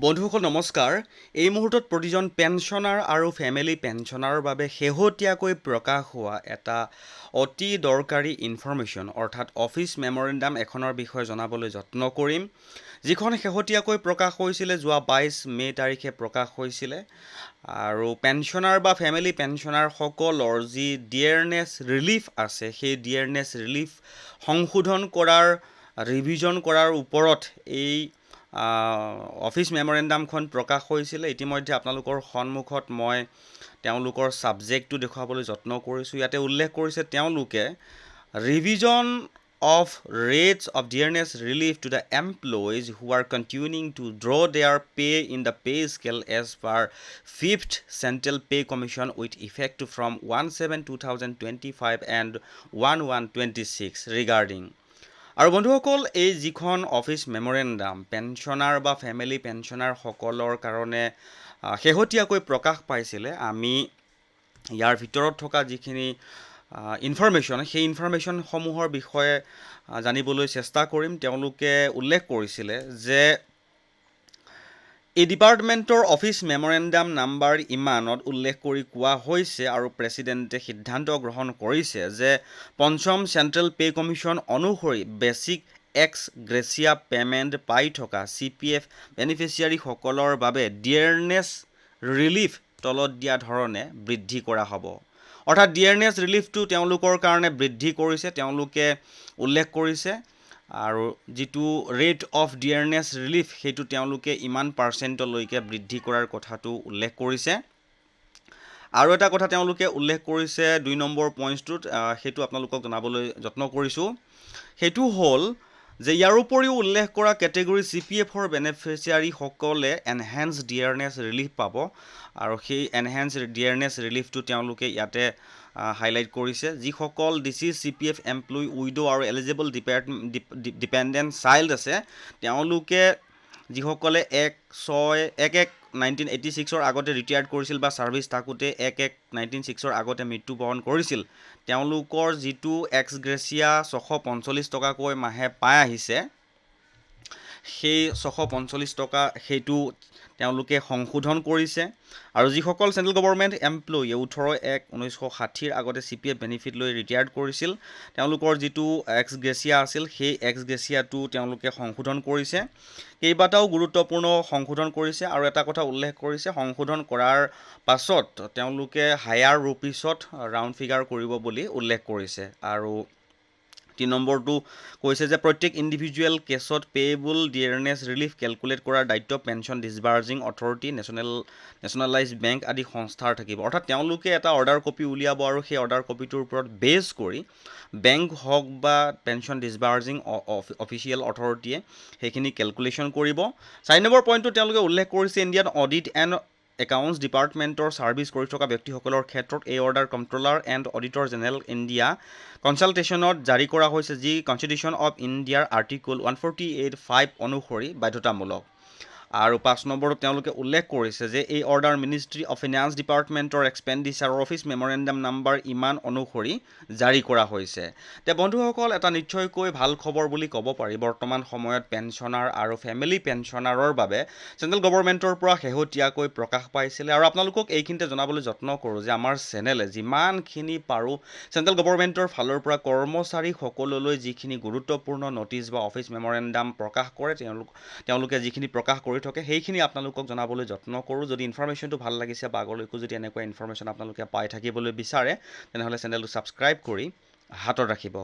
বন্ধুসকল নমস্কাৰ। এই মুহূৰ্তত প্ৰতিজন পেঞ্চনাৰ আৰু ফেমিলি পেঞ্চনাৰৰ বাবে শেহতীয়াকৈ প্ৰকাশ হোৱা এটা অতি দৰকাৰী ইনফৰমেশ্যন অৰ্থাৎ অফিচ মেমৰেণ্ডাম এখনৰ বিষয়ে জনাবলৈ যত্ন কৰিম, যিখন শেহতীয়াকৈ প্ৰকাশ হৈছিলে যোৱা 22 মে তাৰিখে প্ৰকাশ হৈছিলে। আৰু পেঞ্চনাৰ বা ফেমিলি পেঞ্চনাৰসকলৰ যি ডিয়াৰনেছ ৰিলিফ আছে, সেই ডিয়াৰনেছ ৰিলিফ সংশোধন কৰাৰ ৰিভিজন কৰাৰ ওপৰত এই অফিচ মেমৰেণ্ডামখন প্ৰকাশ হৈছিলে। ইতিমধ্যে আপোনালোকৰ সন্মুখত মই তেওঁলোকৰ ছাবজেক্টটো দেখুৱাবলৈ যত্ন কৰিছোঁ। ইয়াতে উল্লেখ কৰিছে তেওঁলোকে revision of rates of dearness relief to the employees who are continuing to draw their pay in the pay scale as per 5th Central Pay Commission with effect from 1/7/2025 and 1/1/26 regarding আৰু বন্ধুসকল এই যিখন office memorandum pensioner বা family পেঞ্চনাৰসকলৰ কাৰণে শেহতীয়াকৈ প্ৰকাশ পাইছিলে, আমি ইয়াৰ ভিতৰত থকা যিখিনি ইনফৰমেশ্যন সেই ইনফৰমেশ্যনসমূহৰ বিষয়ে জানিবলৈ চেষ্টা কৰিম। তেওঁলোকে উল্লেখ কৰিছিলে যে এই ডিপাৰ্টমেণ্টৰ অফিচ মেমৰেণ্ডাম নাম্বাৰ ইমানত উল্লেখ কৰি কোৱা হৈছে আৰু প্ৰেছিডেণ্টে সিদ্ধান্ত গ্ৰহণ কৰিছে যে পঞ্চম চেণ্ট্ৰেল পে' কমিশ্যন অনুসৰি বেছিক এক্স গ্ৰেচিয়া পে'মেণ্ট পাই থকা CPF বেনিফিচিয়াৰীসকলৰ বাবে ডিয়াৰনেছ ৰিলিফ তলত দিয়া ধৰণে বৃদ্ধি কৰা হ'ব। অৰ্থাৎ ডিয়াৰনেছ ৰিলিফটো তেওঁলোকৰ কাৰণে বৃদ্ধি কৰিছে, তেওঁলোকে উল্লেখ কৰিছে। আৰু যিটো ৰেট অফ ডিয়াৰনেছ ৰিলিফ সেইটো তেওঁলোকে ইমান পাৰ্চেণ্টলৈকে বৃদ্ধি কৰাৰ কথাটো উল্লেখ কৰিছে। আৰু এটা কথা তেওঁলোকে উল্লেখ কৰিছে 2 নম্বৰ পইণ্টটোত, সেইটো আপোনালোকক জনাবলৈ যত্ন কৰিছোঁ। সেইটো হ'ল যে ইয়াৰ উপৰিও উল্লেখ কৰা কেটেগৰী CPFৰ বেনিফিচিয়াৰীসকলে এনহেন্স ডিয়াৰনেছ ৰিলিফ পাব আৰু সেই এনহেন্স ডিয়াৰনেছ ৰিলিফটো তেওঁলোকে ইয়াতে হাইলাইট কৰিছে। যিসকল ডিচিজ CPF এমপ্লয়ী উইড' আৰু এলিজিবল ডিপেণ্ডেণ্ট চাইল্ড আছে, তেওঁলোকে যিসকলে 1/1/1986 আগতে ৰিটায়াৰ্ড কৰিছিল বা ছাৰ্ভিচ থাকোঁতে 1/1/1986 আগতে মৃত্যুবৰণ কৰিছিল, তেওঁলোকৰ যিটো এক্স গ্ৰেচিয়া 645 টকাকৈ মাহে পাই আহিছে, সেই 645 টকা সেইটো তেওঁলোকে সংশোধন কৰিছে। আৰু যিসকল চেণ্ট্ৰেল গভৰ্ণমেণ্ট এমপ্লয়ীয়ে 18/1/1960 আগতে CPF বেনিফিট লৈ ৰিটায়াৰ্ড কৰিছিল, তেওঁলোকৰ যিটো এক্স গ্ৰেচিয়া আছিল সেই এক্স গ্ৰেচিয়াটো তেওঁলোকে সংশোধন কৰিছে। কেইবাটাও গুৰুত্বপূৰ্ণ সংশোধন কৰিছে আৰু এটা কথা উল্লেখ কৰিছে, সংশোধন কৰাৰ পাছত তেওঁলোকে হায়াৰ ৰুপিছত ৰাউণ্ড ফিগাৰ কৰিব বুলি উল্লেখ কৰিছে। আৰু 3 নম্বৰটো কৈছে যে প্ৰত্যেক ইণ্ডিভিজুৱেল কেছত পেয়েবল ডিয়াৰনেছ ৰিলিফ কেলকুলেট কৰাৰ দায়িত্ব pension disbursing authority, nationalise bank আদি সংস্থাৰ থাকিব। অৰ্থাৎ তেওঁলোকে এটা অৰ্ডাৰ কপি উলিয়াব আৰু সেই অৰ্ডাৰ কপিটোৰ ওপৰত বেছ কৰি বেংক হওক বা পেঞ্চন ডিছবাৰ্জিং অফিচিয়েল অথৰিটিয়ে সেইখিনি কেলকুলেশ্যন কৰিব। 4 নম্বৰ পইণ্টটো তেওঁলোকে উল্লেখ কৰিছে ইণ্ডিয়ান অডিট এণ্ড একাউণ্টছ ডিপাৰ্টমেণ্টৰ ছাৰ্ভিচ কৰি থকা ব্যক্তিসকলৰ ক্ষেত্ৰত এই order controller and auditor general India কনচালটেশ্যনত জাৰি কৰা হৈছে, যি কনষ্টিটিউশ্যন অৱ ইণ্ডিয়াৰ আৰ্টিকল 148(5) অনুসৰি বাধ্যতামূলক। আৰু 5 নম্বৰত তেওঁলোকে উল্লেখ কৰিছে যে এই অৰ্ডাৰ মিনিষ্ট্ৰী অফ ফিনান্স ডিপাৰ্টমেণ্টৰ এক্সপেণ্ডিচাৰৰ অফিচ মেমৰেণ্ডাম নাম্বাৰ ইমান অনুসৰি জাৰি কৰা হৈছে। তে বন্ধুসকল, এটা নিশ্চয়কৈ ভাল খবৰ বুলি ক'ব পাৰি। বৰ্তমান সময়ত পেঞ্চনাৰ আৰু ফেমিলি পেঞ্চনাৰৰ বাবে চেণ্ট্ৰেল গভৰ্ণমেণ্টৰ পৰা শেহতীয়াকৈ প্ৰকাশ পাইছিলে। আৰু আপোনালোকক এইখিনিতে জনাবলৈ যত্ন কৰোঁ যে আমাৰ চেনেলে যিমানখিনি পাৰোঁ চেণ্ট্ৰেল গভৰ্ণমেণ্টৰ ফালৰ পৰা কৰ্মচাৰীসকললৈ যিখিনি গুৰুত্বপূৰ্ণ নটিচ বা অফিচ মেমৰেণ্ডাম প্ৰকাশ কৰে, তেওঁলোকে যিখিনি প্ৰকাশ কৰি থাকে সেইখিনি আপোনালোকক জনাবলৈ যত্ন কৰোঁ। যদি ইনফৰমেশ্যনটো ভাল লাগিছে বা আগলৈকো যদি এনেকুৱা ইনফৰমেশ্যন আপোনালোকে পাই থাকিবলৈ বিচাৰে, তেনেহ'লে চেনেলটো ছাবস্ক্ৰাইব কৰি হাতত ৰাখিব।